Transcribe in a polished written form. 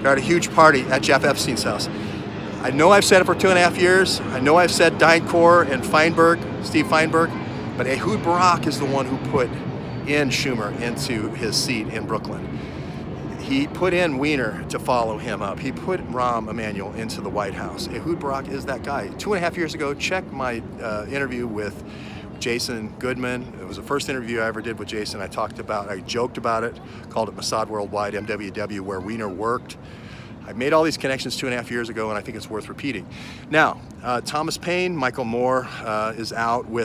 They're at a huge party at Jeff Epstein's house. I know I've said it for 2.5 years. I know I've said DynCorp and Feinberg, Steve Feinberg, but Ehud Barak is the one who put in Schumer into his seat in Brooklyn. He put in Weiner to follow him up. He put Rahm Emanuel into the White House. Ehud Barak is that guy. 2.5 years ago, check my interview with Jason Goodman. It was the first interview I ever did with Jason. I joked about it, called it Mossad Worldwide, MWW, where Weiner worked. I made all these connections 2.5 years ago, and I think it's worth repeating. Now, Thomas Paine, Michael Moore is out with